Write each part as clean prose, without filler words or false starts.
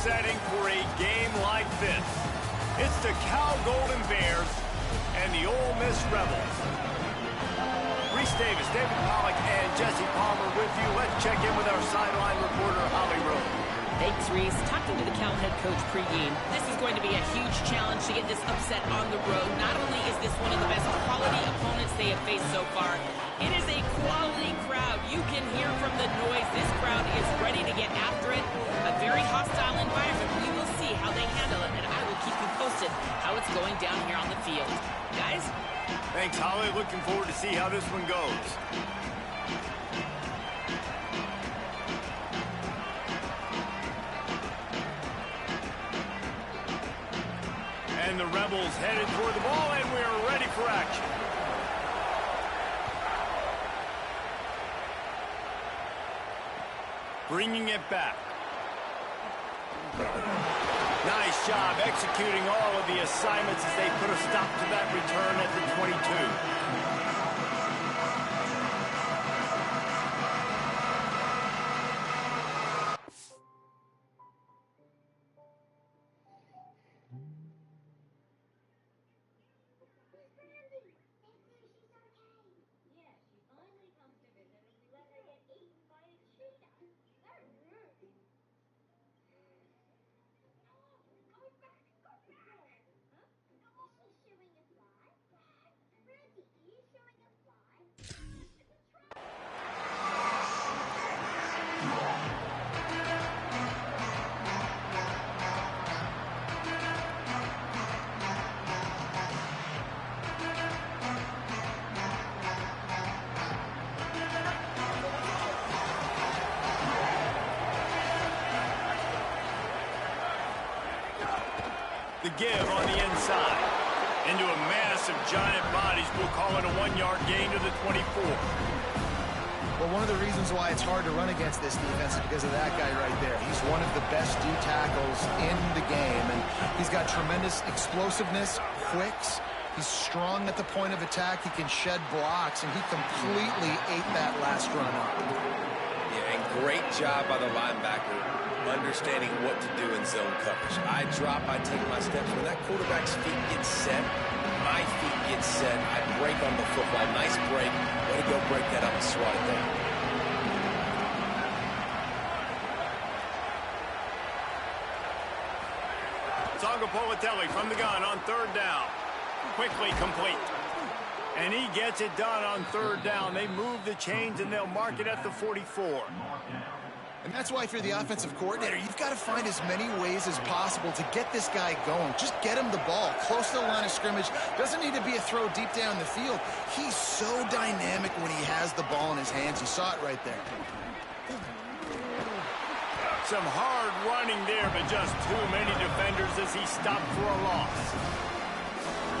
setting for a game like this. It's the Cal Golden Bears and the Ole Miss Rebels. Reese Davis, David Pollack, and Jesse Palmer with you. Let's check in with our sideline reporter, Holly Rowe. Thanks, Reese. Talking to the Cal head coach pregame, this is going to be a huge challenge to get this upset on the road. Not only is this one of the best quality opponents they have faced so far, it is a quality crowd. You can hear from the noise. This crowd is ready to get after it. A very hostile environment. We will see how they handle it, and I will keep you posted how it's going down here on the field. Guys? Thanks, Holly. Looking forward to see how this one goes. And the Rebels headed toward the ball, and we are ready for action. Bringing it back. Nice job executing all of the assignments as they put a stop to that return at the 22. The give on the inside. Into a mass of giant bodies. We'll call it a 1-yard gain to the 24. Well, one of the reasons why it's hard to run against this defense is because of that guy right there. He's one of the best D tackles in the game, and he's got tremendous explosiveness, quicks. He's strong at the point of attack. He can shed blocks, and he completely ate that last run up. Yeah, and great job by the linebacker understanding what to do in zone coverage. I drop, I take my steps. When that quarterback's feet get set, my feet get set, I break on the football. Nice break. Way to go break that up and swat it down. Politelli from the gun on third down. Quickly complete. And he gets it done on third down. They move the chains and they'll mark it at the 44. And that's why if you're the offensive coordinator, you've got to find as many ways as possible to get this guy going. Just get him the ball close to the line of scrimmage. Doesn't need to be a throw deep down the field. He's so dynamic when he has the ball in his hands. You saw it right there. Some hard running there, but just too many defenders as he stopped for a loss.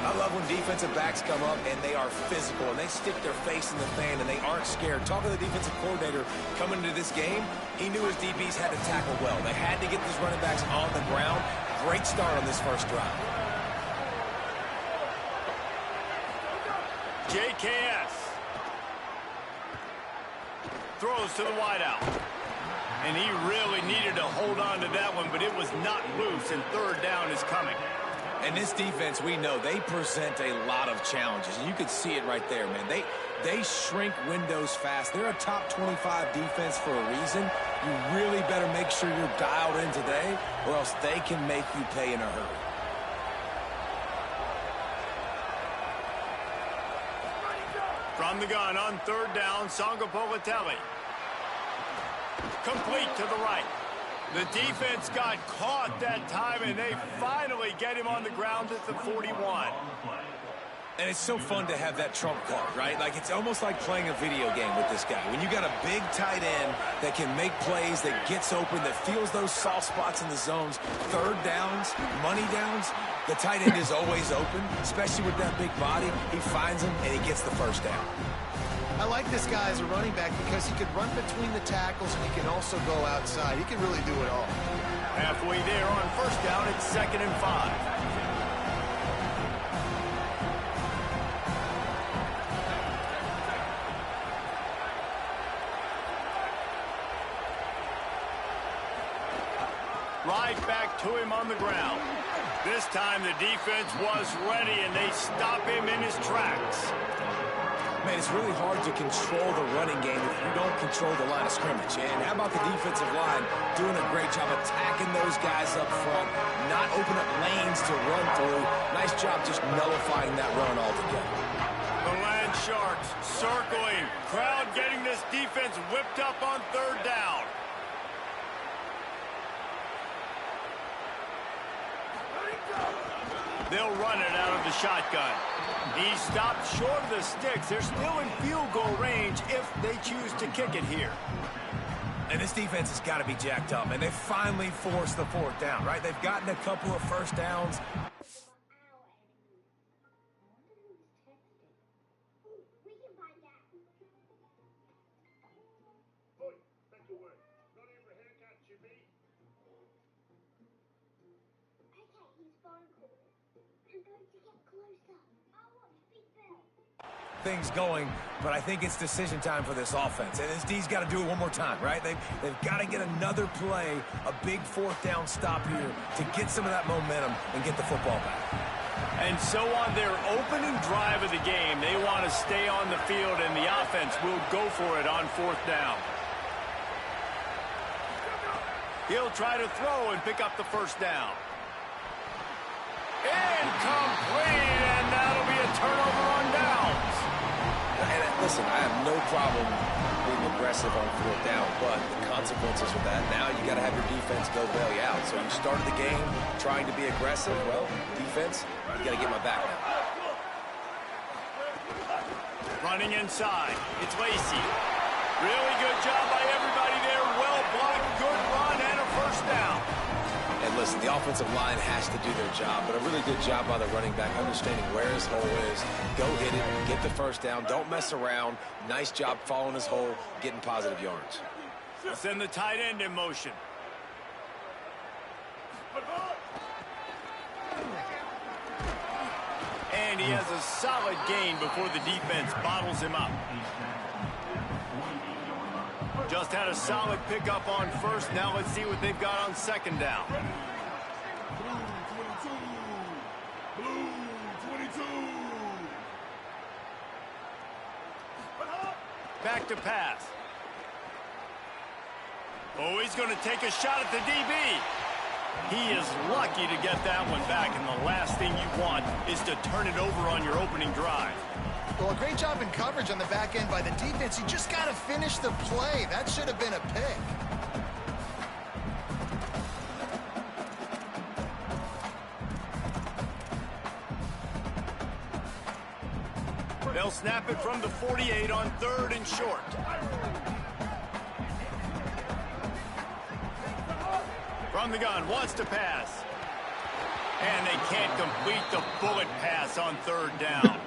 I love when defensive backs come up and they are physical and they stick their face in the fan and they aren't scared. Talking to the defensive coordinator coming into this game, he knew his DBs had to tackle well. They had to get these running backs on the ground. Great start on this first drive. JKS throws to the wideout. And he really needed to hold on to that one, but it was not loose, and third down is coming. And this defense, we know, they present a lot of challenges. And you can see it right there, man. They shrink windows fast. They're a top 25 defense for a reason. You really better make sure you're dialed in today, or else they can make you pay in a hurry. From the gun on third down, Politelli. Complete to the right. The defense got caught that time, and they finally get him on the ground at the 41. And it's so fun to have that trump card, right? Like, it's almost like playing a video game with this guy. When you got a big tight end that can make plays, that gets open, that feels those soft spots in the zones, third downs, money downs, the tight end is always open, especially with that big body. He finds him, and he gets the first down. I like this guy as a running back because he can run between the tackles and he can also go outside. He can really do it all. Halfway there on first down, it's 2nd and 5. right back to him on the ground. This time the defense was ready, and they stop him in his tracks. Man, it's really hard to control the running game if you don't control the line of scrimmage. And how about the defensive line doing a great job attacking those guys up front, not opening up lanes to run through. Nice job just nullifying that run altogether. The Land Sharks circling. Crowd getting this defense whipped up on third down. They'll run it out of the shotgun. He stopped short of the sticks. They're still in field goal range if they choose to kick it here. And this defense has got to be jacked up, and they finally forced the fourth down, right? They've gotten a couple of first downs. Things going, but I think it's decision time for this offense. And this D's got to do it one more time, right? They've got to get another play, a big fourth down stop here to get some of that momentum and get the football back. And so on their opening drive of the game, they want to stay on the field, and the offense will go for it on fourth down. He'll try to throw and pick up the first down. Incomplete, and that'll be a turnover on downs. And listen, I have no problem being aggressive on fourth down, but the consequences of that, now you got to have your defense go bail you out. So you started the game trying to be aggressive. Well, defense, you got to get my back now. Running inside, it's Lacey. Really good job by everybody there. Well blocked, good run, and a first down. And listen, the offensive line has to do their job, but a really good job by the running back, understanding where his hole is. Go hit it, get the first down, don't mess around. Nice job following his hole, getting positive yards. Send the tight end in motion. And he has a solid gain before the defense bottles him up. Just had a solid pickup on first. Now let's see what they've got on second down. Blue 22. Back to pass. Oh, he's going to take a shot at the DB. He is lucky to get that one back, and the last thing you want is to turn it over on your opening drive. Well, a great job in coverage on the back end by the defense. You just got to finish the play. That should have been a pick. They'll snap it from the 48 on third and short. From the gun, wants to pass. And they can't complete the bullet pass on third down.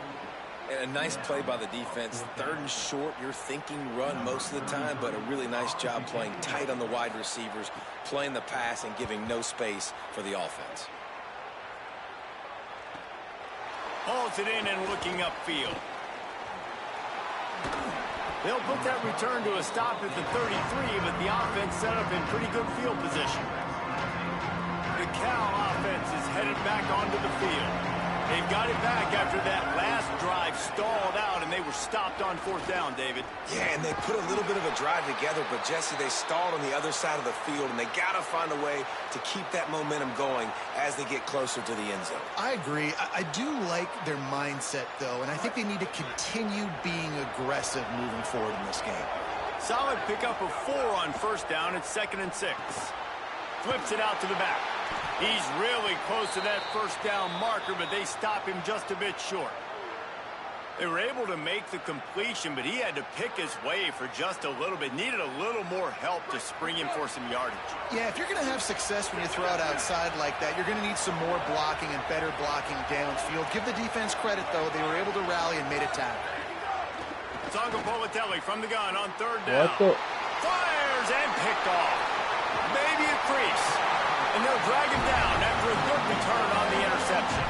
And a nice play by the defense. Third and short, you're thinking run most of the time, but a really nice job playing tight on the wide receivers, playing the pass and giving no space for the offense. Hauls it in and looking upfield. They'll put that return to a stop at the 33, but the offense set up in pretty good field position. The Cal offense is headed back onto the field. They've got it back after that last drive stalled out, and they were stopped on fourth down, David. Yeah, and they put a little bit of a drive together, but, Jesse, they stalled on the other side of the field, and they got to find a way to keep that momentum going as they get closer to the end zone. I agree. I do like their mindset, though, and I think they need to continue being aggressive moving forward in this game. Solid pickup of 4 on first down. It's 2nd and 6. Flips it out to the back. He's really close to that first down marker, but they stop him just a bit short. They were able to make the completion, but he had to pick his way for just a little bit. Needed a little more help to spring him for some yardage. Yeah, if you're going to have success when you throw it outside like that, you're going to need some more blocking and better blocking downfield. Give the defense credit, though. They were able to rally and made a tackle. Tonga Politelli from the gun on third down. Fires and picked off. Maybe a crease. And they'll drag him down after a good return on the interception.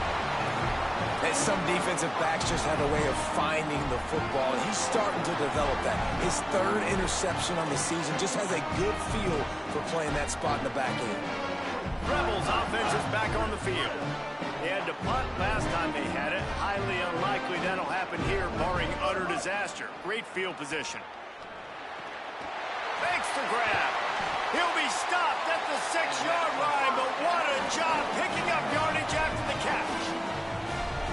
And some defensive backs just have a way of finding the football, and he's starting to develop that. His 3rd interception on the season, just has a good feel for playing that spot in the back end. back on the field. They had to punt last time they had it. Highly unlikely that'll happen here, barring utter disaster. Great field position. Makes the grab. He'll be stopped at the 6-yard line, but what a job picking up yardage after the catch.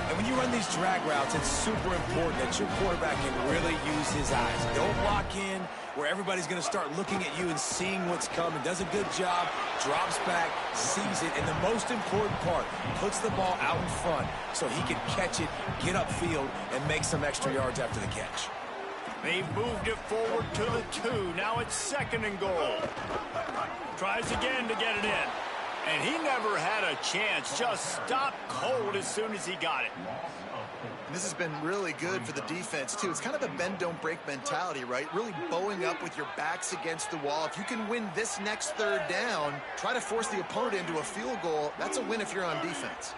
And when you run these drag routes, it's super important that your quarterback can really use his eyes. Don't lock in where everybody's going to start looking at you and seeing what's coming. Does a good job, drops back, sees it, and the most important part, puts the ball out in front so he can catch it, get upfield, and make some extra yards after the catch. They've moved it forward to the 2. Now it's 2nd and goal. Tries again to get it in. And he never had a chance. Just stopped cold as soon as he got it. And this has been really good for the defense, too. It's kind of a bend-don't-break mentality, right? Really bowing up with your backs against the wall. If you can win this next 3rd down, try to force the opponent into a field goal. That's a win if you're on defense.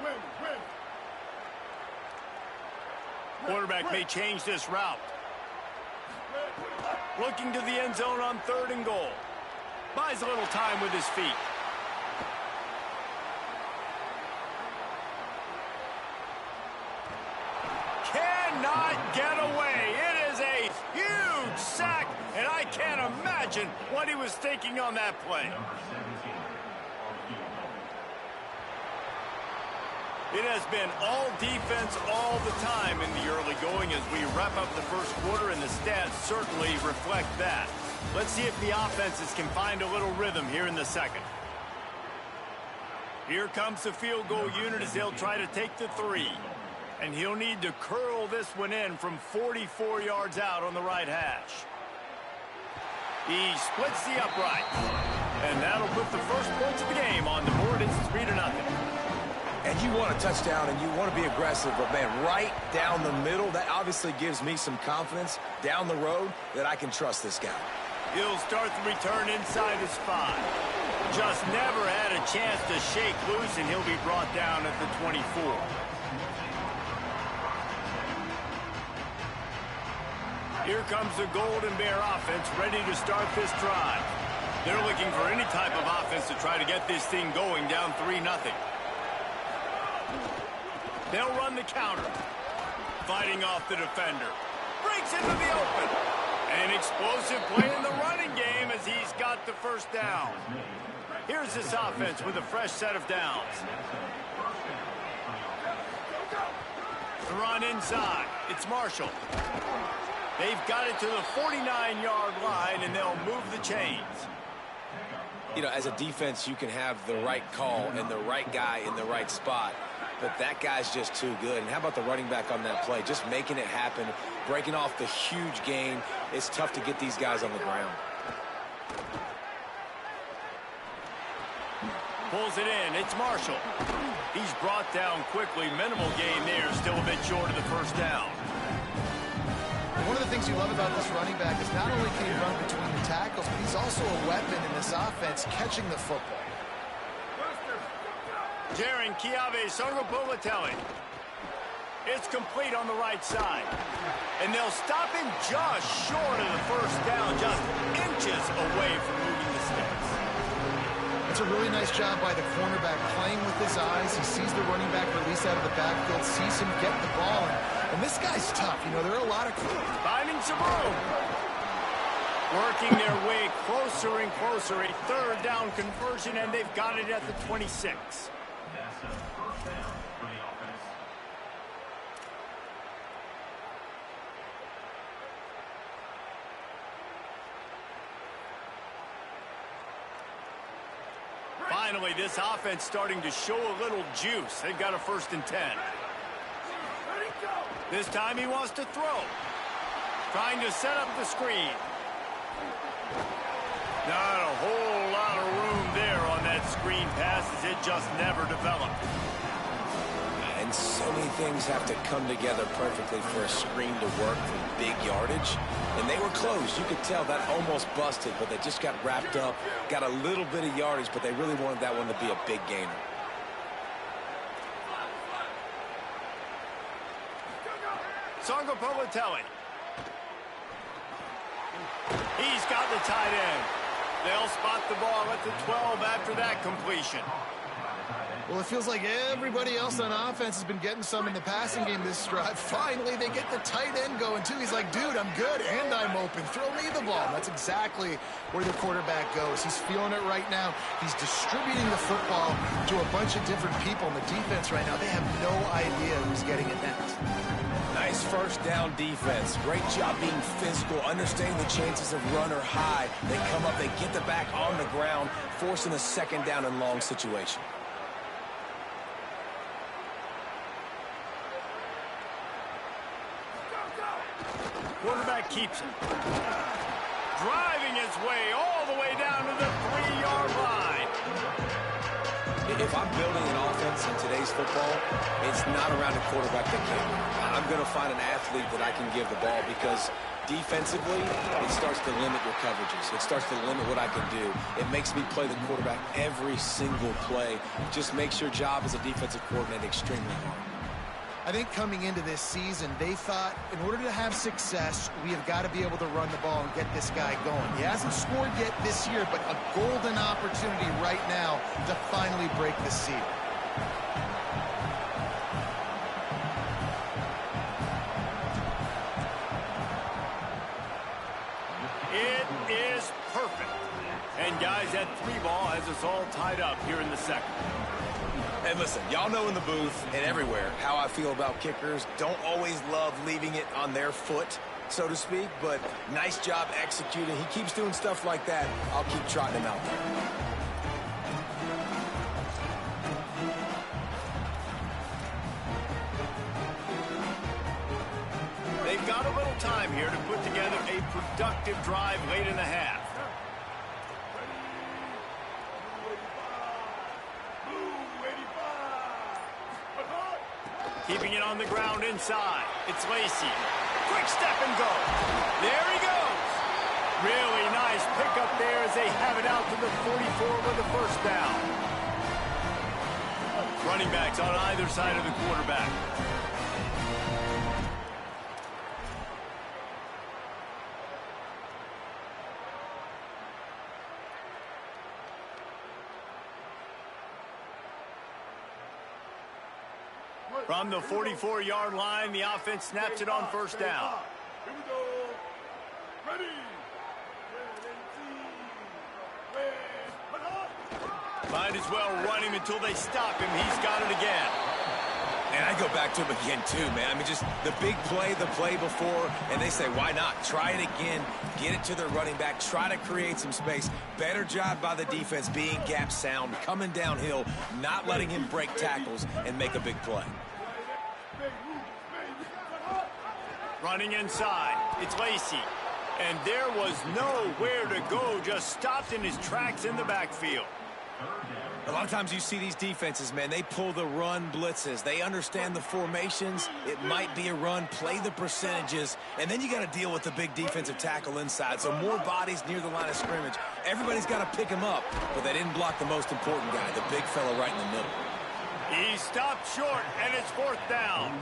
Quarterback may change this route. Looking to the end zone on 3rd and goal. Buys a little time with his feet. Cannot get away. It is a huge sack, and I can't imagine what he was thinking on that play. It has been all defense all the time in the early going as we wrap up the first quarter, and the stats certainly reflect that. Let's see if the offenses can find a little rhythm here in the second. Here comes the field goal unit as they'll try to take the 3. And he'll need to curl this one in from 44 yards out on the right hash. He splits the upright. And that'll put the first points of the game on the board. It's 3-0. And you want a touchdown and you want to be aggressive, but man, right down the middle, that obviously gives me some confidence down the road that I can trust this guy. He'll start the return inside his 5. Just never had a chance to shake loose, and he'll be brought down at the 24. Here comes the Golden Bear offense ready to start this drive. They're looking for any type of offense to try to get this thing going, down 3-0. They'll run the counter. Fighting off the defender. Breaks into the open. An explosive play in the running game as he's got the first down. Here's this offense with a fresh set of downs. The run inside. It's Marshall. They've got it to the 49-yard line, and they'll move the chains. You know, as a defense, you can have the right call and the right guy in the right spot, but that guy's just too good. And how about the running back on that play? Just making it happen, breaking off the huge gain. It's tough to get these guys on the ground. Pulls it in. It's Marshall. He's brought down quickly. Minimal gain there. Still a bit short of the first down. One of the things you love about this running back is not only can he run between the tackles, but he's also a weapon in this offense catching the football. Jaron Kiave Songopolitelli. It's complete on the right side. And they'll stop him just short of the first down, just inches away from moving the sticks. It's a really nice job by the cornerback playing with his eyes. He sees the running back release out of the backfield, sees him get the ball. And this guy's tough. You know, there are a lot of... Finding some room. Working their way closer and closer. A 3rd down conversion, and they've got it at the 26. Finally, this offense starting to show a little juice. They've got a 1st and 10. This time he wants to throw. Trying to set up the screen. Not a whole lot of room there on that screen pass as it just never developed. And so many things have to come together perfectly for a screen to work for big yardage. And they were close. You could tell that almost busted, but they just got wrapped up, got a little bit of yardage, but they really wanted that one to be a big gainer. Songopolitelli. He's got the tight end. They'll spot the ball at the 12 after that completion. Well, it feels like everybody else on offense has been getting some in the passing game this drive. Finally, they get the tight end going, too. He's like, dude, I'm good, and I'm open. Throw me the ball. And that's exactly where the quarterback goes. He's feeling it right now. He's distributing the football to a bunch of different people. In the defense right now, they have no idea who's getting it next. Nice first down defense. Great job being physical, understanding the chances of run or high. They come up, they get the back on the ground, forcing a second down and long situation. Quarterback keeps it. Driving his way all the way down to the 3-yard line. If I'm building an offense in today's football, it's not around a quarterback that can. I'm going to find an athlete that I can give the ball because defensively, it starts to limit your coverages. It starts to limit what I can do. It makes me play the quarterback every single play. It just makes your job as a defensive coordinator extremely hard. I think coming into this season, they thought in order to have success, we have got to be able to run the ball and get this guy going. He hasn't scored yet this year, but a golden opportunity right now to finally break the seal. It is perfect. And guys, that 3-ball has us all tied up here in the second. And listen, y'all know in the booth and everywhere how I feel about kickers. Don't always love leaving it on their foot, so to speak, but nice job executing. He keeps doing stuff like that. I'll keep trotting him out there. They've got a little time here to put together a productive drive late in the half. Keeping it on the ground inside. It's Lacy. Quick step and go. There he goes. Really nice pickup there as they have it out to the 44 with the first down. Running backs on either side of the quarterback. From the 44-yard line, the offense snaps it on first down. Here we go. Ready. Might as well run him until they stop him. He's got it again. And I go back to him again, too, man. I mean, just the big play, the play before, and they say, why not? Try it again. Get it to their running back. Try to create some space. Better job by the defense being gap sound, coming downhill, not letting him break tackles and make a big play. Running inside. It's Lacy. And there was nowhere to go. Just stopped in his tracks in the backfield. A lot of times you see these defenses, man, they pull the run blitzes. They understand the formations. It might be a run, play the percentages, and then you got to deal with the big defensive tackle inside. So more bodies near the line of scrimmage. Everybody's got to pick him up, but they didn't block the most important guy, the big fella right in the middle. He stopped short, and it's fourth down.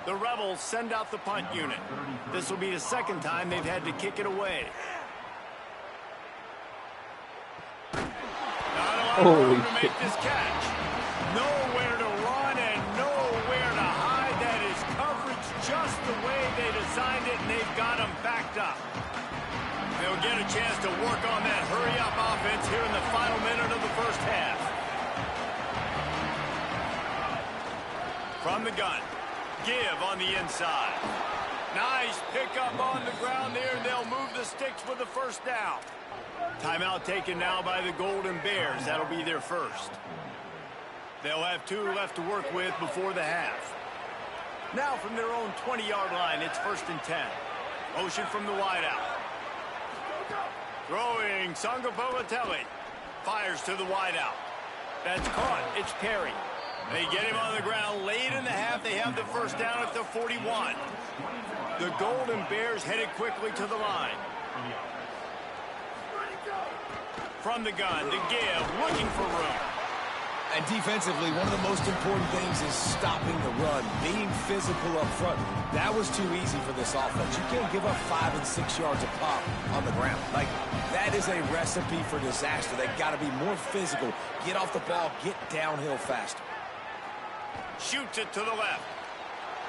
The Rebels send out the punt unit. This will be the second time they've had to kick it away. Not a lot of room to make this catch. Nowhere to run and nowhere to hide. That is coverage just the way they designed it, and they've got them backed up. They'll get a chance to work on that hurry-up offense here in the final minute of the first half. From the gun. Give on the inside. Nice pickup on the ground there. They'll move the sticks with the first down. Timeout taken now by the Golden Bears. That'll be their first. They'll have 2 left to work with before the half. Now from their own 20-yard line, it's 1st and 10. Motion from the wideout. Throwing Sangapolitelli. Fires to the wideout. That's caught. It's Perry. They get him on the ground late in the half. They have the first down at the 41. The Golden Bears headed quickly to the line. From the gun to give, looking for room. And defensively, one of the most important things is stopping the run, being physical up front. That was too easy for this offense. You can't give up 5 and 6 yards a pop on the ground. Like, that is a recipe for disaster. They've got to be more physical, get off the ball, get downhill faster. Shoots it to the left.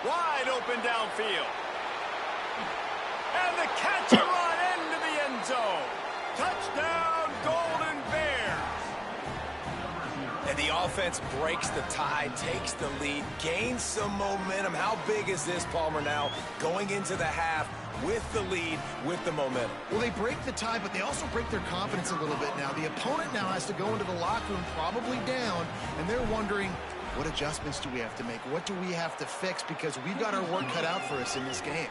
Wide open downfield. And the catch and run into the end zone. Touchdown, Golden Bears. And the offense breaks the tie, takes the lead, gains some momentum. How big is this, Palmer, now going into the half with the lead, with the momentum? Well, they break the tie, but they also break their confidence a little bit now. The opponent now has to go into the locker room probably down, and they're wondering, what adjustments do we have to make? What do we have to fix? Because we've got our work cut out for us in this game.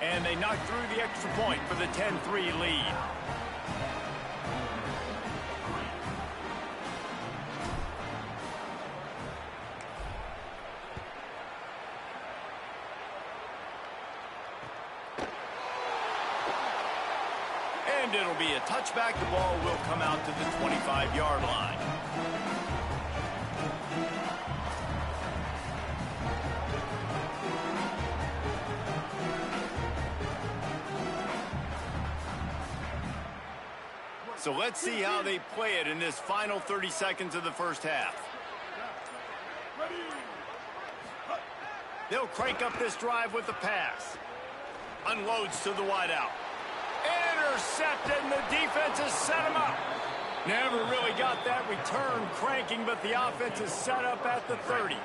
And they knock through the extra point for the 10-3 lead. And it'll be a touchback. The ball will come out to the 25-yard line. So let's see how they play it in this final 30 seconds of the first half. They'll crank up this drive with the pass. Unloads to the wideout. Intercepted, and the defense has set him up. Never really got that return cranking, but the offense is set up at the 30.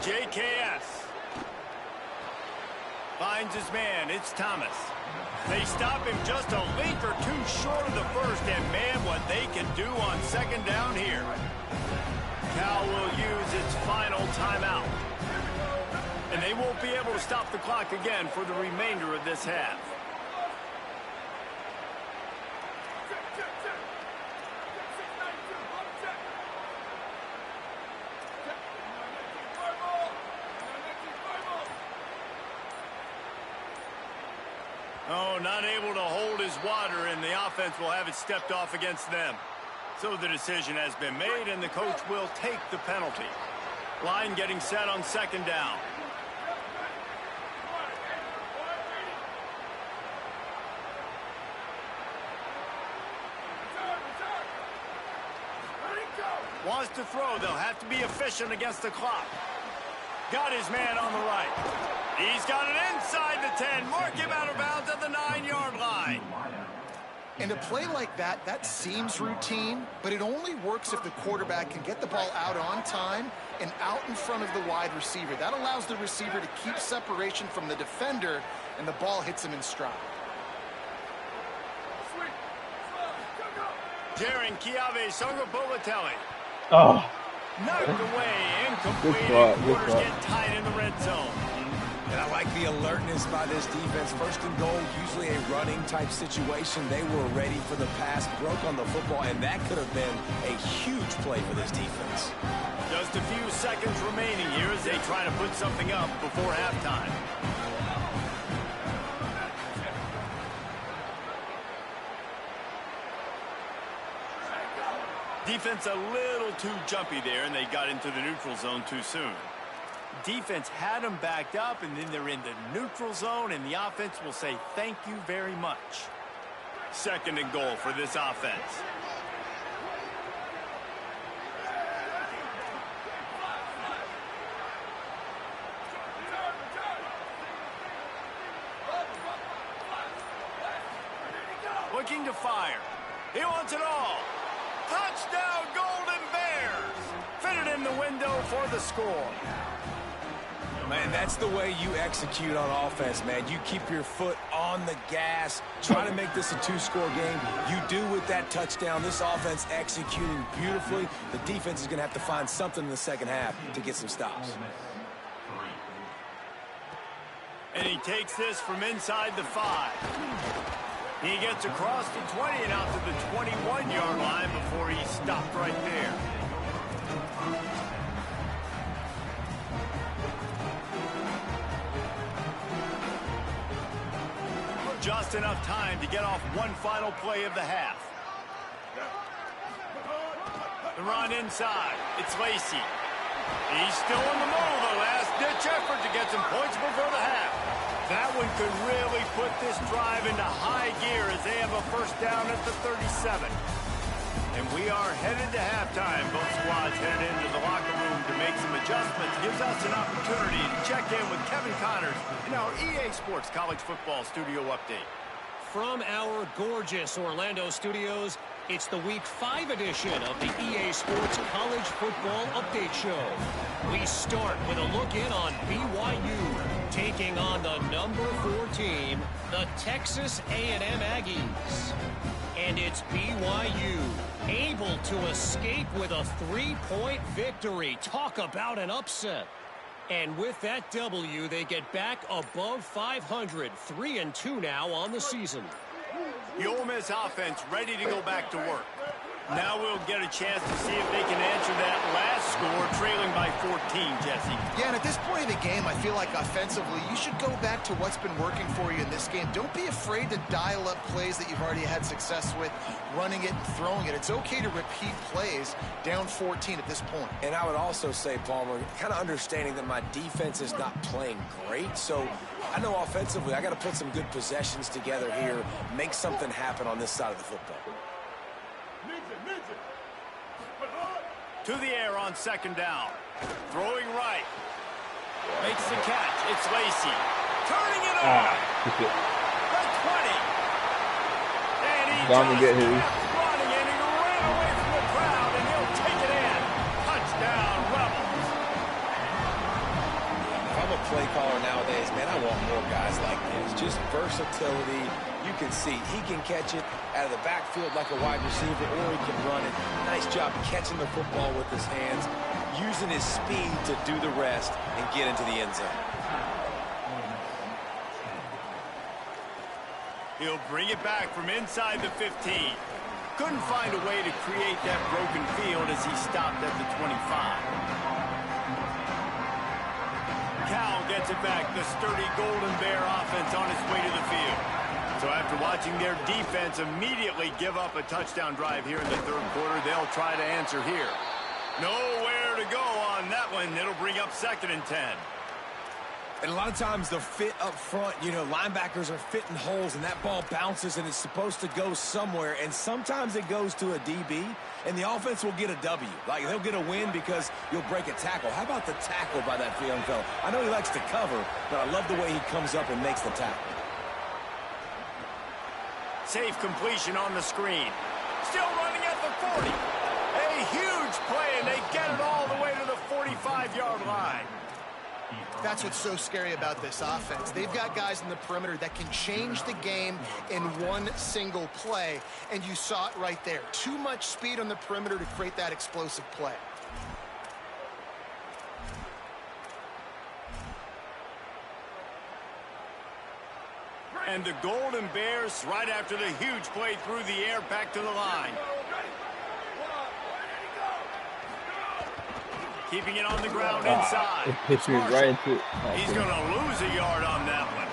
JKS. Finds his man. It's Thomas. They stop him just a length or two short of the first, and man, what they can do on second down here. Cal will use its final timeout. And they won't be able to stop the clock again for the remainder of this half. Oh, not able to hold his water, and the offense will have it stepped off against them. So the decision has been made, and the coach will take the penalty. Line getting set on second down. Wants to throw. They'll have to be efficient against the clock. Got his man on the right. He's got it inside the 10. Mark him out of bounds at the 9-yard line. And a play like that, that seems routine, but it only works if the quarterback can get the ball out on time and out in front of the wide receiver. That allows the receiver to keep separation from the defender, and the ball hits him in stride. Jaron Kiave Sogopolatelli. Oh. Knocked away, incomplete, and quarters get tied in the red zone. And I like the alertness by this defense. First and goal, usually a running type situation. They were ready for the pass, broke on the football, and that could have been a huge play for this defense. Just a few seconds remaining here as they try to put something up before halftime. Defense a little too jumpy there, and they got into the neutral zone too soon. Defense had them backed up, and then they're in the neutral zone, and the offense will say thank you very much. Second and goal for this offense. Looking to fire. He wants it all. Touchdown, Golden Bears! Fitted in the window for the score. Man, that's the way you execute on offense, man. You keep your foot on the gas, try to make this a two-score game. You do with that touchdown. This offense executing beautifully. The defense is going to have to find something in the second half to get some stops. And he takes this from inside the 5. He gets across the 20 and out to the 21-yard line before he stopped right there. just enough time to get off one final play of the half. The run inside. It's Lacey. He's still in the move. A last-ditch effort to get some points before the half. That one could really put this drive into high gear as they have a first down at the 37. And we are headed to halftime. Both squads headed into the locker room to make some adjustments. Gives us an opportunity to check in with Kevin Connors in our EA Sports College Football Studio Update. From our gorgeous Orlando studios, it's the Week 5 edition of the EA Sports College Football Update Show. We start with a look in on BYU, taking on the number 4 team, the Texas A&M Aggies. And it's BYU, able to escape with a 3-point victory. Talk about an upset. And with that W, they get back above 500, 3-2 now on the season. The Ole Miss offense ready to go back to work. Now we'll get a chance to see if they can answer that last score, trailing by 14, Jesse. Yeah, and at this point in the game, I feel like offensively, you should go back to what's been working for you in this game. Don't be afraid to dial up plays that you've already had success with, running it and throwing it. It's okay to repeat plays down 14 at this point. And I would also say, Palmer, kind of understanding that my defense is not playing great, so I know offensively I got to put some good possessions together here, make something happen on this side of the football. To the air on second down. Throwing right. Makes the catch. It's Lacey. Turning it on. The 20. And he Gone to get his. kept running, and he ran away from the crowd, and he'll take it in. Touchdown, Rebels. If I'm a play caller nowadays, man, I want more guys like this. Just versatility. You can see he can catch it out of the backfield like a wide receiver, or he can run it. Nice job catching the football with his hands, using his speed to do the rest and get into the end zone. He'll bring it back from inside the 15. Couldn't find a way to create that broken field as he stopped at the 25. Cal gets it back. The sturdy Golden Bear offense on its way to the field. So after watching their defense immediately give up a touchdown drive here in the third quarter, they'll try to answer here. Nowhere to go on that one. It'll bring up 2nd and 10. And a lot of times the fit up front, you know, linebackers are fitting holes and that ball bounces and it's supposed to go somewhere. And sometimes it goes to a DB and the offense will get a W. Like they'll get a win because you'll break a tackle. How about the tackle by that young fella? I know he likes to cover, but I love the way he comes up and makes the tackle. Safe completion on the screen. Still running at the 40. A huge play, and they get it all the way to the 45-yard line. That's what's so scary about this offense. They've got guys in the perimeter that can change the game in one single play, and you saw it right there. Too much speed on the perimeter to create that explosive play. And the Golden Bears, right after the huge play through the air, back to the line. Keeping it on the ground inside. It hits me right into it. He's going to lose a yard on that one.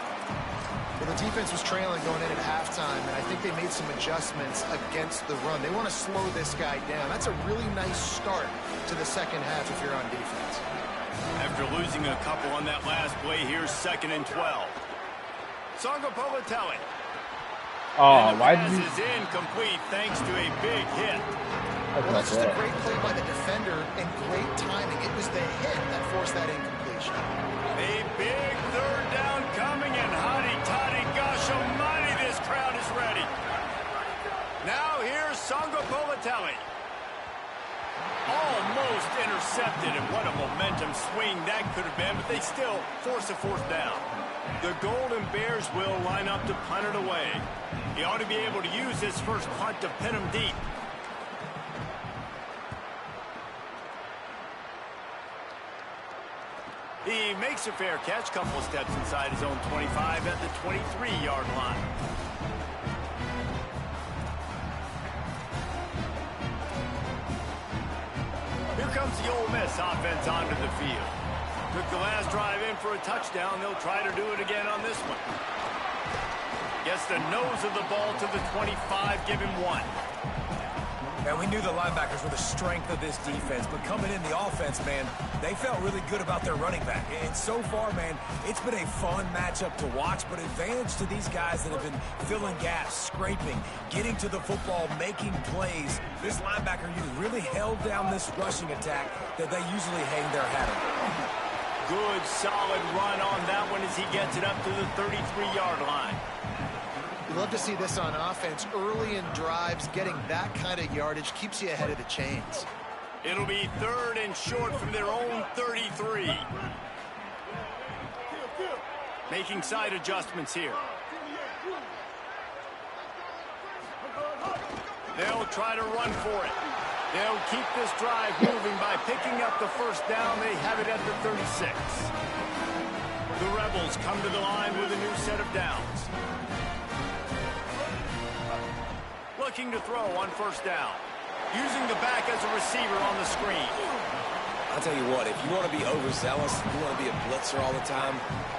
Well, the defense was trailing going in at halftime, and I think they made some adjustments against the run. They want to slow this guy down. That's a really nice start to the second half if you're on defense. After losing a couple on that last play, here's 2nd and 12. Sangopolitelli. Oh, why did he... you... is incomplete thanks to a big hit. Well, that's just a great play by the defender and great timing. It was the hit that forced that incompletion. A big third down coming, and hotty-toddy, gosh almighty, this crowd is ready. Now here's Sangopolitelli. Almost intercepted, and what a momentum swing that could have been, but they still force a 4th down. The Golden Bears will line up to punt it away. He ought to be able to use this first punt to pin him deep. He makes a fair catch, couple of steps inside his own 25 at the 23-yard line. Here comes the Ole Miss offense onto the field. Took the last drive in for a touchdown. They'll try to do it again on this one. Gets the nose of the ball to the 25, give him 1. And we knew the linebackers were the strength of this defense, but coming in the offense, man, they felt really good about their running back. And so far, man, it's been a fun matchup to watch, but advantage to these guys that have been filling gaps, scraping, getting to the football, making plays. This linebacker unit really held down this rushing attack that they usually hang their hat on. Good, solid run on that one as he gets it up to the 33-yard line. You love to see this on offense. Early in drives, getting that kind of yardage keeps you ahead of the chains. It'll be 3rd and short from their own 33. Making side adjustments here. They'll try to run for it. They'll keep this drive moving by picking up the first down. They have it at the 36. The Rebels come to the line with a new set of downs. Looking to throw on first down. Using the back as a receiver on the screen. I'll tell you what, if you want to be overzealous, if you want to be a blitzer all the time,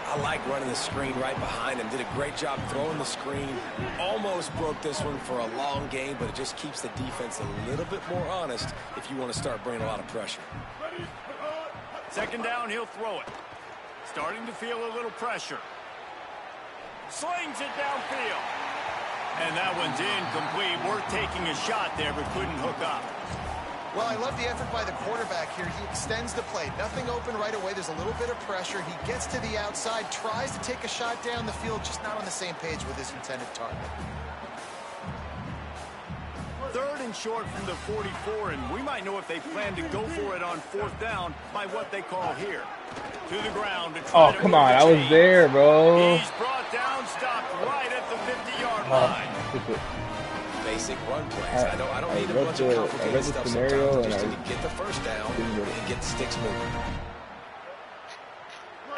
I like running the screen right behind him. Did a great job throwing the screen. Almost broke this one for a long game, but it just keeps the defense a little bit more honest if you want to start bringing a lot of pressure. 2nd down, he'll throw it. Starting to feel a little pressure. Slings it downfield. And that one's incomplete. Worth taking a shot there, but couldn't hook up. Well, I love the effort by the quarterback here. He extends the play. Nothing open right away. There's a little bit of pressure. He gets to the outside, tries to take a shot down the field, just not on the same page with his intended target. 3rd and short from the 44, and we might know if they plan to go for it on 4th down by what they call here. To the ground to try to come on. I was there, bro. He's brought down, stopped right at the 50-yard line. Basic run plays. I don't need a bunch of complicated stuff sometimes. I just need to get the first down and get the sticks moving.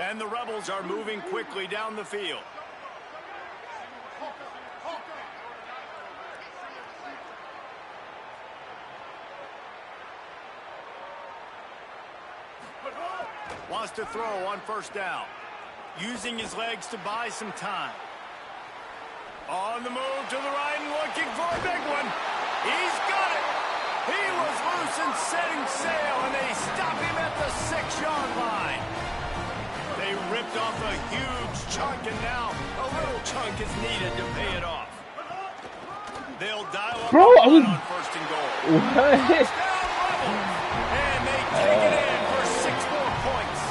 And the Rebels are moving quickly down the field. Wants to throw on first down. Using his legs to buy some time. On the move to the right and looking for a big one. He's got it. He was loose and setting sail, and they stop him at the 6-yard line. They ripped off a huge chunk, and now a little chunk is needed to pay it off. They'll dial up on 1st and goal. What? And they take it in for 6 more points.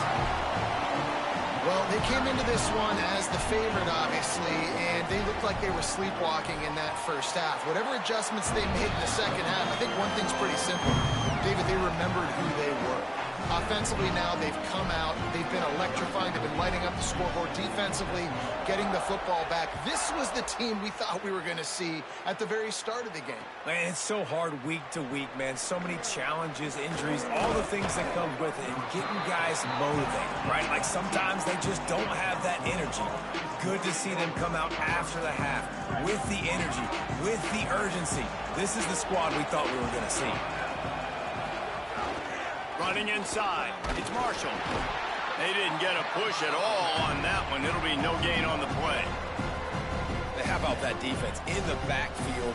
Well, they came into this one as the favorite, obviously, and they looked like they were sleepwalking in that first half. Whatever adjustments they made in the second half, I think one thing's pretty simple. David, they remembered who they were. Offensively now, they've come out. They've been electrifying. They've been lighting up the scoreboard defensively, getting the football back. This was the team we thought we were going to see at the very start of the game. Man, it's so hard week to week, man. So many challenges, injuries, all the things that come with it, and getting guys motivated, right? Like sometimes they just don't have that energy. Good to see them come out after the half with the energy, with the urgency. This is the squad we thought we were going to see. Running inside, it's Marshall. They didn't get a push at all on that one. It'll be no gain on the play. How about that defense in the backfield,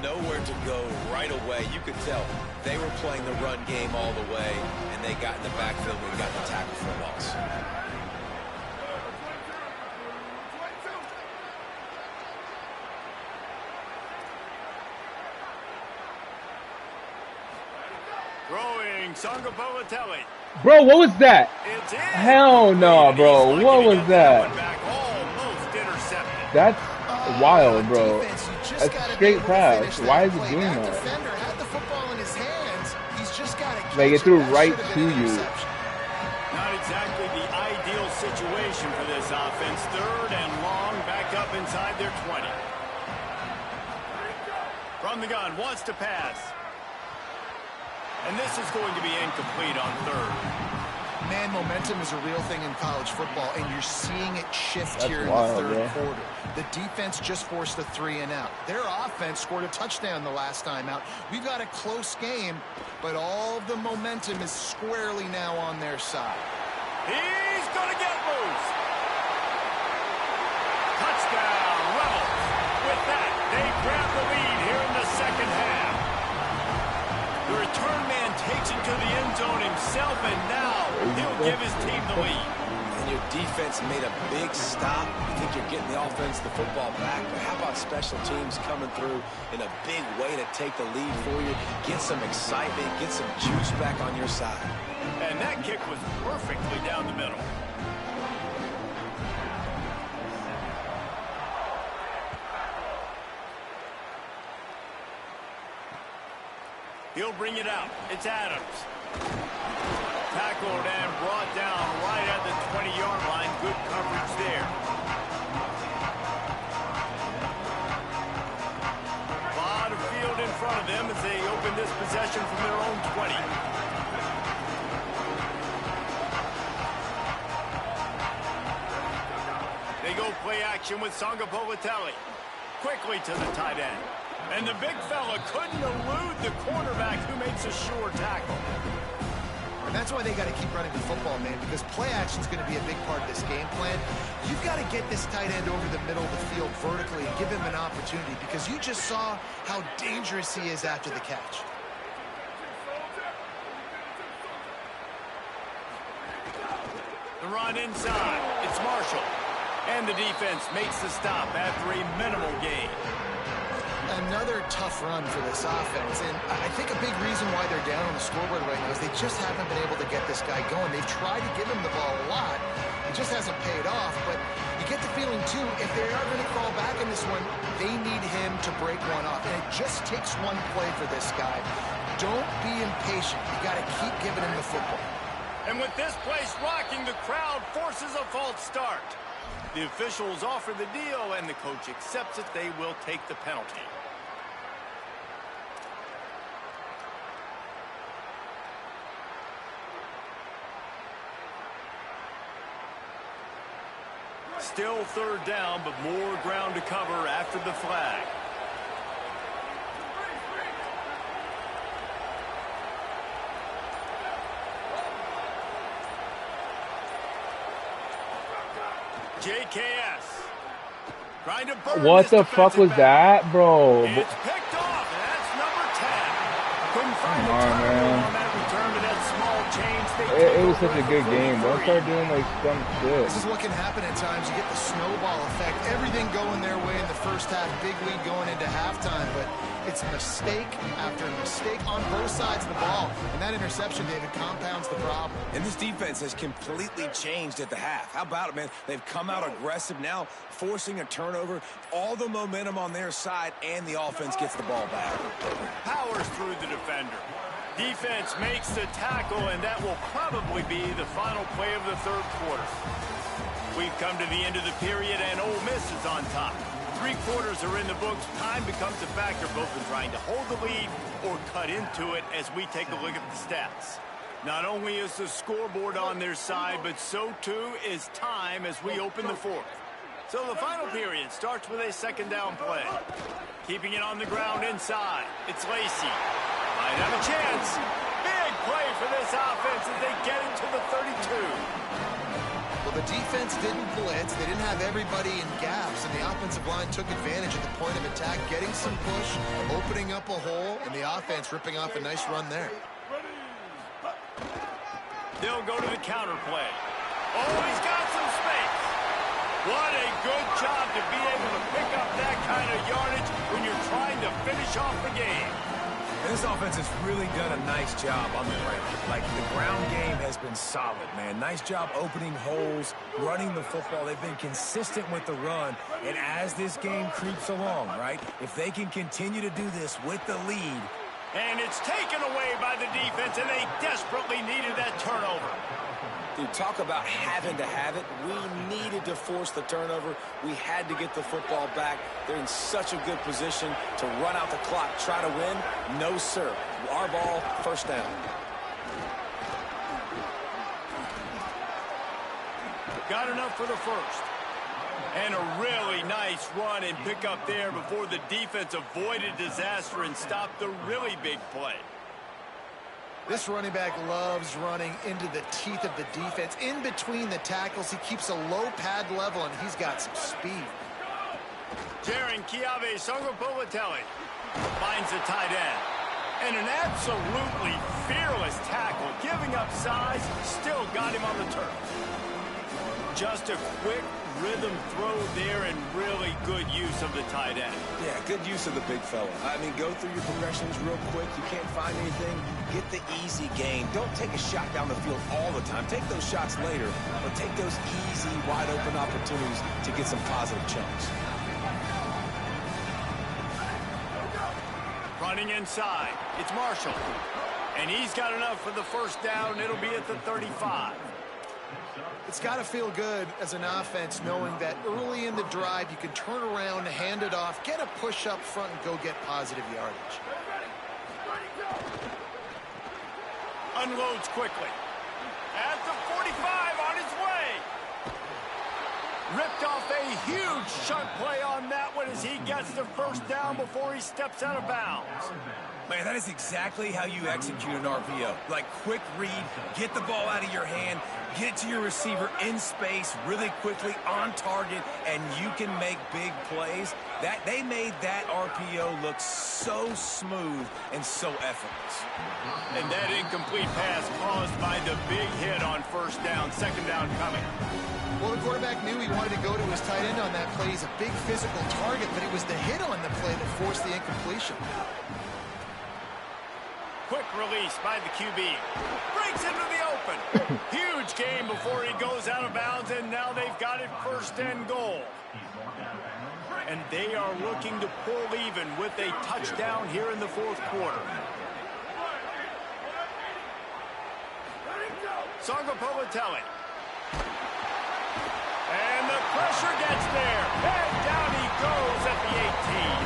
nowhere to go right away. You could tell they were playing the run game all the way, and they got in the backfield and got the tackle for a loss. Throwing Sangapolatelli. Bro, what was that? It's in. Hell no, bro. What was that? Almost intercepted. That's wild, bro. That's straight pass. Why is it doing that? Defender had the football in his hands. He's just got to like it threw right to you. Not exactly the ideal situation for this offense. 3rd and long, back up inside their 20. From the gun, wants to pass. And this is going to be incomplete on 3rd. Man, momentum is a real thing in college football, and you're seeing it shift here in the 3rd quarter. The defense just forced a 3-and-out. Their offense scored a touchdown the last time out. We've got a close game, but all of the momentum is squarely now on their side. He's going to get loose. Touchdown, Rebels. They grab the lead here in the second half. The return man takes it to the end zone himself, and now he'll give his team the lead. And your defense made a big stop. You think you're getting the offense the football back, but how about special teams coming through in a big way to take the lead for you, get some excitement, get some juice back on your side. And that kick was perfectly down the middle. He'll bring it out. It's Adams. Tackled and brought down right at the 20-yard line. Good coverage there. A lot of field in front of them as they open this possession from their own 20. They go play action with Sangapovatelli. Quickly to the tight end. And the big fella couldn't elude the cornerback who makes a sure tackle. And that's why they got to keep running the football, man, because play action is going to be a big part of this game plan. You've got to get this tight end over the middle of the field vertically and give him an opportunity, because you just saw how dangerous he is after the catch. The run inside. It's Marshall. And the defense makes the stop after a minimal gain. Another tough run for this offense, and I think a big reason why they're down on the scoreboard right now is they just haven't been able to get this guy going. They've tried to give him the ball a lot. It just hasn't paid off, but you get the feeling, too, if they are going to crawl back in this one, they need him to break one off, and it just takes one play for this guy. Don't be impatient. You got to keep giving him the football. And with this place rocking, the crowd forces a false start. The officials offer the deal, and the coach accepts it. They will take the penalty. Still third down, but more ground to cover after the flag. JKS. Trying to burn what the fuck was back. that, bro? It's picked off, and that's number 10. Couldn't find Come on, man. on that return to that small change. It was such a good game. Don't start doing like some shit. This is what can happen at times. You get the snowball effect. Everything going their way in the first half. Big lead going into halftime, but it's mistake after mistake on both sides of the ball. And that interception, David, compounds the problem. And this defense has completely changed at the half. How about it, man? They've come out aggressive now, forcing a turnover. All the momentum on their side, and the offense gets the ball back. Powers through the defender. Defense makes the tackle, and that will probably be the final play of the third quarter. We've come to the end of the period, and Ole Miss is on top. 3 quarters are in the books. Time becomes a factor, both in trying to hold the lead or cut into it as we take a look at the stats. Not only is the scoreboard on their side, but so too is time as we open the fourth. So the final period starts with a second down play. Keeping it on the ground inside. It's Lacey. Might have a chance. Big play for this offense as they get it to the 32. Well, the defense didn't blitz. They didn't have everybody in gaps, and the offensive line took advantage at the point of attack, getting some push, opening up a hole, and the offense ripping off a nice run there. They'll go to the counter play. Oh, he's got some space. What a good job to be able to pick up that kind of yardage when you're trying to finish off the game. And this offense has really done a nice job on the ground. Like, the ground game has been solid, man. Nice job opening holes, running the football. They've been consistent with the run. And as this game creeps along, right, if they can continue to do this with the lead. And it's taken away by the defense, and they desperately needed that turnover. Dude, talk about having to have it. We needed to force the turnover. We had to get the football back. They're in such a good position to run out the clock, try to win. No, sir. Our ball, first down. Got enough for the first. And a really nice run and pick up there before the defense avoided disaster and stopped the really big play. This running back loves running into the teeth of the defense. In between the tackles, he keeps a low pad level, and he's got some speed. Jaron Kiave Songopovatelli finds the tight end. And an absolutely fearless tackle, giving up size, still got him on the turf. Just a quick rhythm throw there and really good use of the tight end. Yeah, good use of the big fella. I mean, go through your progressions real quick. You can't find anything, get the easy gain. Don't take a shot down the field all the time. Take those shots later, but take those easy, wide-open opportunities to get some positive chunks. Running inside, it's Marshall. And he's got enough for the first down. It'll be at the 35. It's got to feel good as an offense knowing that early in the drive you can turn around, hand it off, get a push up front, and go get positive yardage. Unloads quickly. At the 45, on his way. Ripped off a huge shunt play on that one as he gets the first down before he steps out of bounds. Man, that is exactly how you execute an RPO. Like, quick read, get the ball out of your hand, get it to your receiver in space really quickly, on target, and you can make big plays. They made that RPO look so smooth and so effortless. And that incomplete pass caused by the big hit on first down, second down coming. Well, the quarterback knew he wanted to go to his tight end on that play. He's a big physical target, but it was the hit on the play that forced the incompletion. Quick release by the QB. Breaks into the open. Huge gain before he goes out of bounds, and now they've got it first and goal. And they are looking to pull even with a touchdown here in the fourth quarter. Songopovatelli. And the pressure gets there. And down he goes at the 18.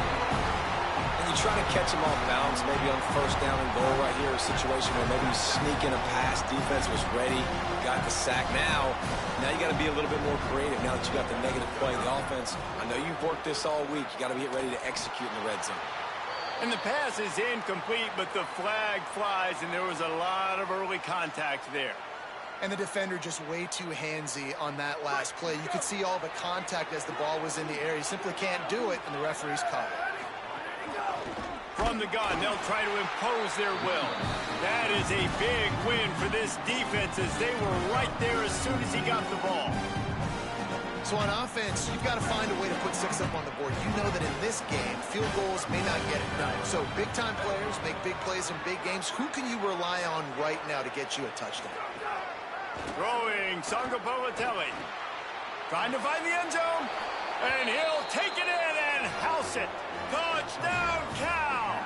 And you try to catch him off balance, maybe on first down and goal right here, a situation where maybe you sneak in a pass, defense was ready, got the sack. Now you got to be a little bit more creative now that you got the negative play. The offense, I know you've worked this all week. You got to get ready to execute in the red zone. And the pass is incomplete, but the flag flies, and there was a lot of early contact there. And the defender just way too handsy on that last play. You could see all the contact as the ball was in the air. He simply can't do it, and the referee's caught it. From the gun, they'll try to impose their will. That is a big win for this defense as they were right there as soon as he got the ball. So on offense, you've got to find a way to put 6 up on the board. You know that in this game, field goals may not get it done. So big-time players make big plays in big games. Who can you rely on right now to get you a touchdown? Throwing Songopovatelli. Trying to find the end zone. And he'll take it in and house it. Touchdown, Cal!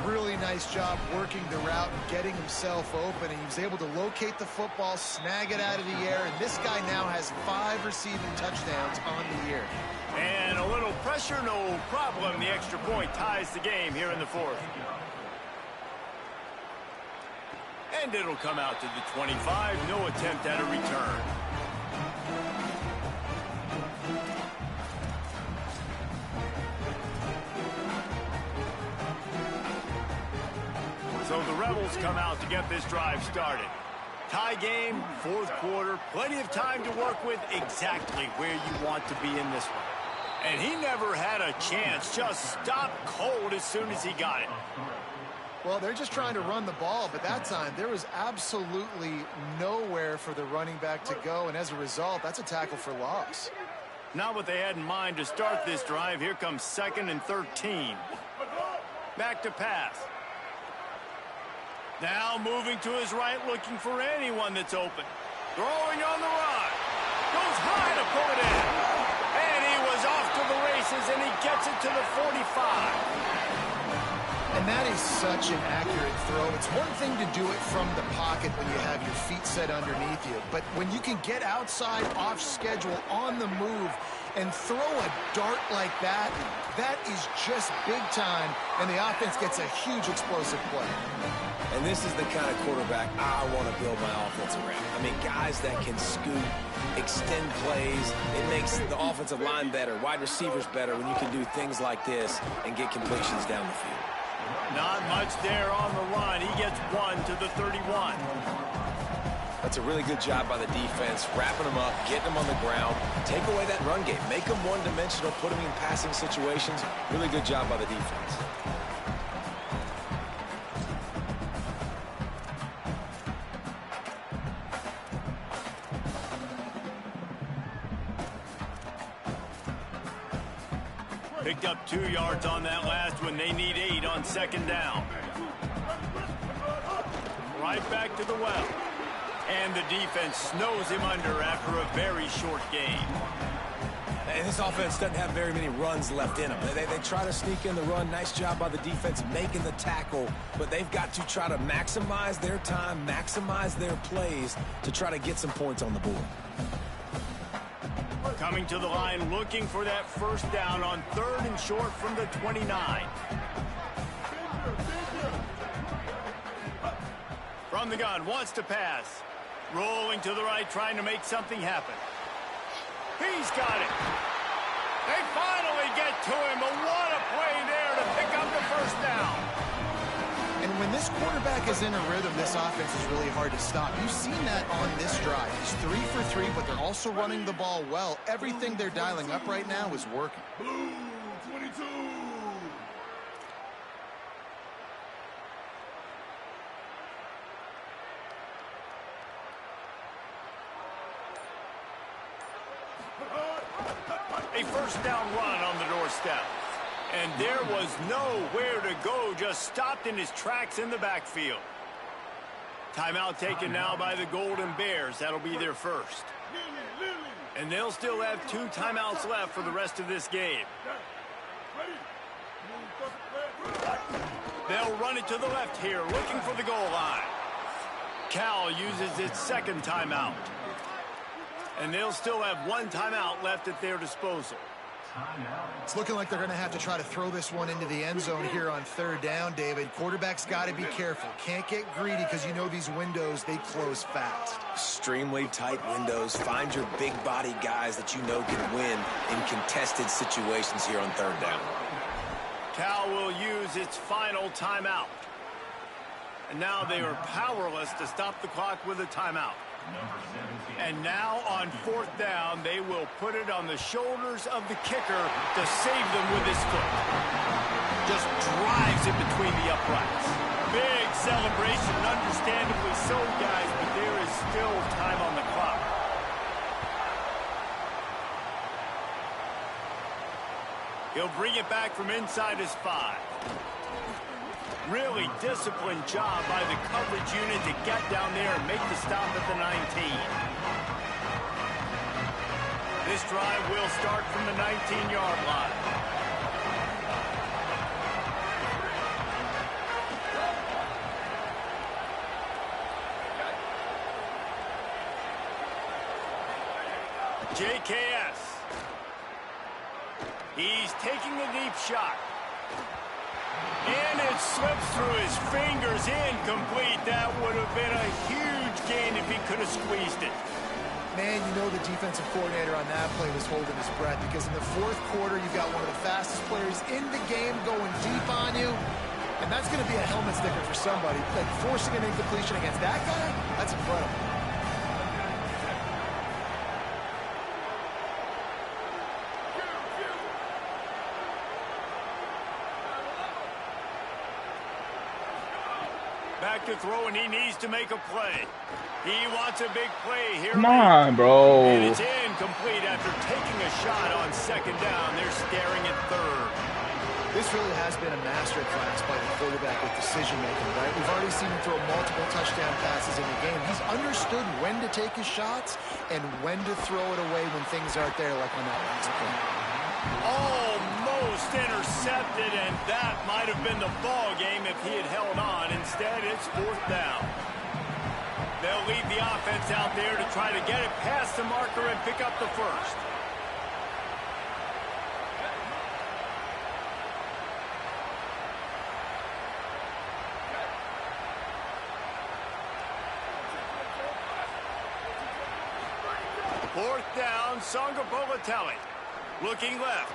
Really nice job working the route and getting himself open. And he was able to locate the football, snag it out of the air. And this guy now has 5 receiving touchdowns on the year. And a little pressure, no problem. The extra point ties the game here in the fourth. And it'll come out to the 25. No attempt at a return. So the Rebels come out to get this drive started. Tie game, fourth quarter, plenty of time to work with, exactly where you want to be in this one. And he never had a chance, just stopped cold as soon as he got it. Well, they're just trying to run the ball, but that time there was absolutely nowhere for the running back to go, and as a result, that's a tackle for loss. Not what they had in mind to start this drive. Here comes 2nd and 13. Back to pass. Now moving to his right, looking for anyone that's open. Throwing on the run. Goes high to pull it in. And he was off to the races, and he gets it to the 45. And that is such an accurate throw. It's one thing to do it from the pocket when you have your feet set underneath you, but when you can get outside, off schedule, on the move, and throw a dart like that, that is just big time, and the offense gets a huge explosive play. And this is the kind of quarterback I want to build my offense around. I mean, guys that can scoot, extend plays. It makes the offensive line better, wide receivers better when you can do things like this and get completions down the field. Not much there on the run. He gets 1 to the 31. That's a really good job by the defense, wrapping them up, getting them on the ground, take away that run game, make them one-dimensional, put them in passing situations. Really good job by the defense. Picked up 2 yards on that last one. They need 8 on second down. Right back to the well. And the defense snows him under after a very short game. And this offense doesn't have very many runs left in them. They try to sneak in the run. Nice job by the defense making the tackle. But they've got to try to maximize their time, maximize their plays to try to get some points on the board. Coming to the line, looking for that first down on 3rd and short from the 29. From the gun, wants to pass. Rolling to the right, trying to make something happen. He's got it. They finally get to him, but what a play there to pick up the first down. And when this quarterback is in a rhythm, this offense is really hard to stop. You've seen that on this drive. He's 3 for 3, but they're also running the ball well. Everything they're dialing up right now is working. Blue 22. A first down run on the doorstep. And there was nowhere to go, just stopped in his tracks in the backfield. Timeout taken now by the Golden Bears. That'll be their first. And they'll still have 2 timeouts left for the rest of this game. They'll run it to the left here, looking for the goal line. Cal uses its second timeout. And they'll still have 1 timeout left at their disposal. It's looking like they're going to have to try to throw this one into the end zone here on 3rd down, David. Quarterback's got to be careful. Can't get greedy because you know these windows, they close fast. Extremely tight windows. Find your big body guys that you know can win in contested situations here on 3rd down. Cal will use its final timeout. And now they are powerless to stop the clock with a timeout. And now on 4th down, they will put it on the shoulders of the kicker to save them with his foot. Just drives it between the uprights. Big celebration, understandably so, guys, but there is still time on the clock. He'll bring it back from inside his 5. Really disciplined job by the coverage unit to get down there and make the stop at the 19. This drive will start from the 19-yard line. JKS. He's taking a deep shot. And it slips through his fingers, incomplete. That would have been a huge gain if he could have squeezed it. Man, you know the defensive coordinator on that play was holding his breath because in the 4th quarter, you've got one of the fastest players in the game going deep on you. And that's going to be a helmet sticker for somebody. Like forcing an incompletion against that guy, that's incredible. Back to throw, and he needs to make a play. He wants a big play here. Come on, bro. And it's incomplete after taking a shot on 2nd down. They're staring at 3rd. This really has been a masterclass by the quarterback with decision-making, right? We've already seen him throw multiple touchdown passes in the game. He's understood when to take his shots and when to throw it away when things aren't there, like on that last play. Almost intercepted, and that might have been the ball game if he had held on. Instead, it's 4th down. They'll leave the offense out there to try to get it past the marker and pick up the first. Fourth down, Sangapolatelli. Looking left.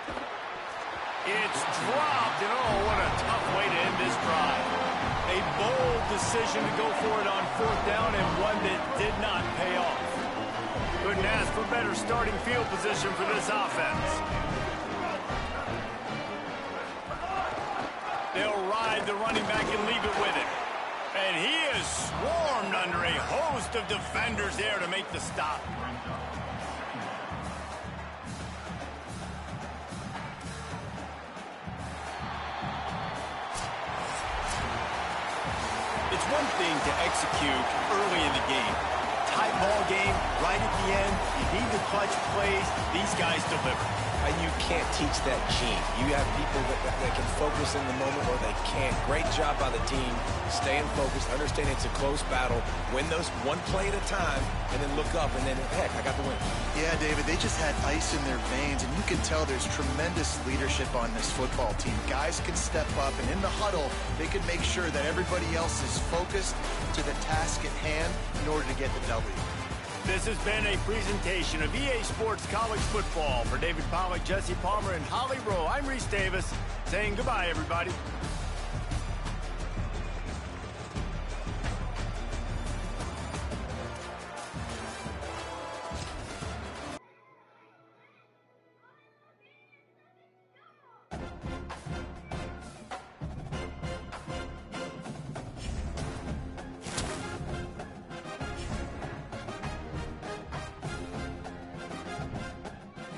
It's dropped, and oh, what a tough way to end this drive. A bold decision to go for it on 4th down, and one that did not pay off. Couldn't ask for better starting field position for this offense. They'll ride the running back and leave it with him. And he is swarmed under a host of defenders there to make the stop. It's one thing to execute early in the game. Tight ball game, right at the end. You need the clutch plays. These guys deliver. And you can't teach that gene. You have people that can focus in the moment or they can't. Great job by the team, staying focused, understanding it's a close battle, win those one play at a time, and then look up, and then, heck, I got the win. Yeah, David, they just had ice in their veins, and you can tell there's tremendous leadership on this football team. Guys can step up, and in the huddle, they can make sure that everybody else is focused to the task at hand in order to get the W. This has been a presentation of EA Sports College Football. For David Pollack, Jesse Palmer, and Holly Rowe, I'm Reese Davis saying goodbye, everybody.